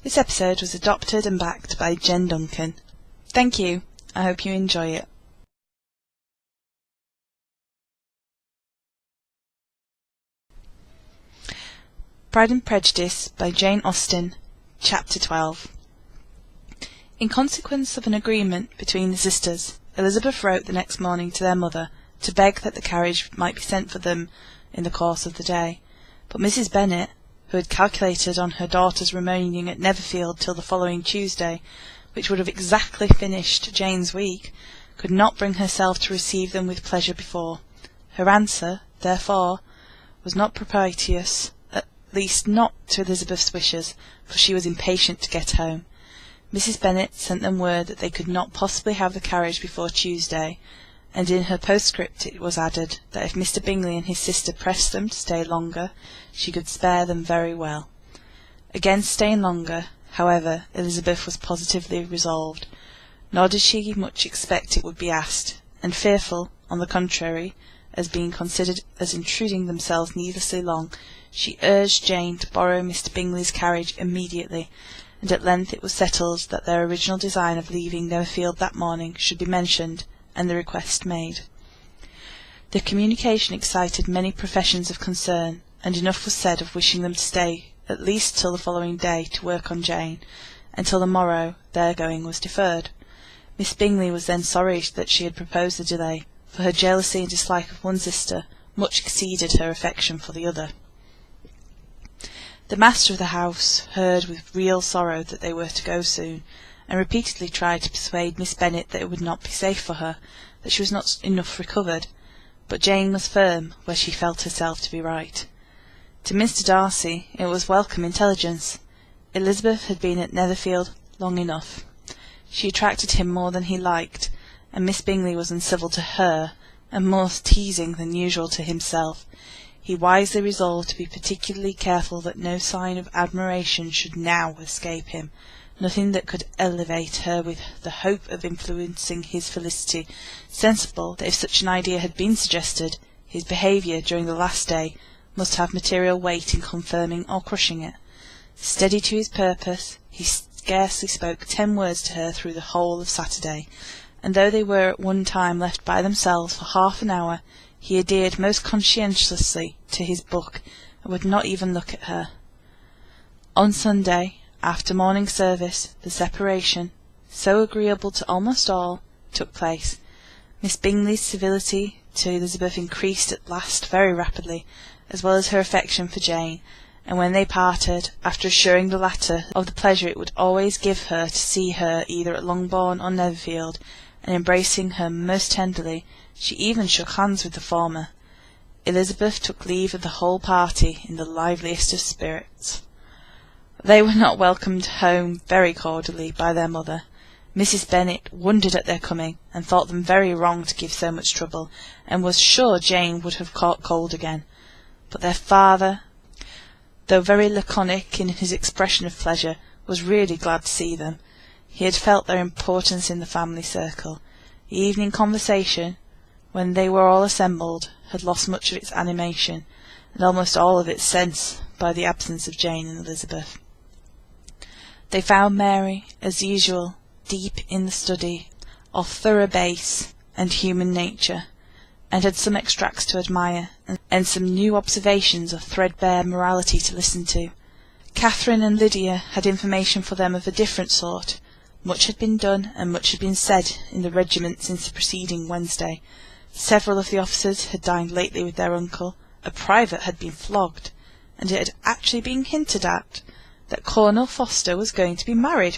This episode was adopted and backed by Jen Duncan. Thank you. I hope you enjoy it. Pride and Prejudice by Jane Austen, Chapter 12. In consequence of an agreement between the sisters, Elizabeth wrote the next morning to their mother to beg that the carriage might be sent for them in the course of the day. But Mrs Bennet, who had calculated on her daughters remaining at Netherfield till the following Tuesday, which would have exactly finished Jane's week, could not bring herself to receive them with pleasure before. Her answer, therefore, was not propitious, at least not to Elizabeth's wishes, for she was impatient to get home. Mrs Bennet sent them word that they could not possibly have the carriage before Tuesday, and in her postscript it was added that if Mr Bingley and his sister pressed them to stay longer, she could spare them very well. Against staying longer, however, Elizabeth was positively resolved, nor did she much expect it would be asked, and fearful, on the contrary, as being considered as intruding themselves needlessly long, she urged Jane to borrow Mr Bingley's carriage immediately, and at length it was settled that their original design of leaving Netherfield that morning should be mentioned, and the request made. The communication excited many professions of concern, and enough was said of wishing them to stay at least till the following day to work on Jane, and till the morrow their going was deferred. Miss Bingley was then sorry that she had proposed the delay, for her jealousy and dislike of one sister much exceeded her affection for the other. The master of the house heard with real sorrow that they were to go soon, and repeatedly tried to persuade Miss Bennet that it would not be safe for her, that she was not enough recovered, but Jane was firm where she felt herself to be right. To Mr Darcy it was welcome intelligence. Elizabeth had been at Netherfield long enough. She attracted him more than he liked, and Miss Bingley was uncivil to her, and more teasing than usual to himself. He wisely resolved to be particularly careful that no sign of admiration should now escape him, nothing that could elevate her with the hope of influencing his felicity, sensible that if such an idea had been suggested, his behaviour during the last day must have material weight in confirming or crushing it. Steady to his purpose, he scarcely spoke 10 words to her through the whole of Saturday, and though they were at one time left by themselves for half an hour, he adhered most conscientiously to his book, and would not even look at her. On Sunday, after morning service, the separation, so agreeable to almost all, took place. Miss Bingley's civility to Elizabeth increased at last very rapidly, as well as her affection for Jane, and when they parted, after assuring the latter of the pleasure it would always give her to see her either at Longbourn or Netherfield, and embracing her most tenderly, she even shook hands with the former, Elizabeth took leave of the whole party in the liveliest of spirits. They were not welcomed home very cordially by their mother. Mrs Bennet wondered at their coming, and thought them very wrong to give so much trouble, and was sure Jane would have caught cold again. But their father, though very laconic in his expression of pleasure, was really glad to see them. He had felt their importance in the family circle. The evening conversation, when they were all assembled, had lost much of its animation, and almost all of its sense, by the absence of Jane and Elizabeth. They found Mary, as usual, deep in the study of thorough base and human nature, and had some extracts to admire, and some new observations of threadbare morality to listen to. Catherine and Lydia had information for them of a different sort. Much had been done, and much had been said in the regiment since the preceding Wednesday. Several of the officers had dined lately with their uncle, a private had been flogged, and it had actually been hinted at that Colonel Forster was going to be married.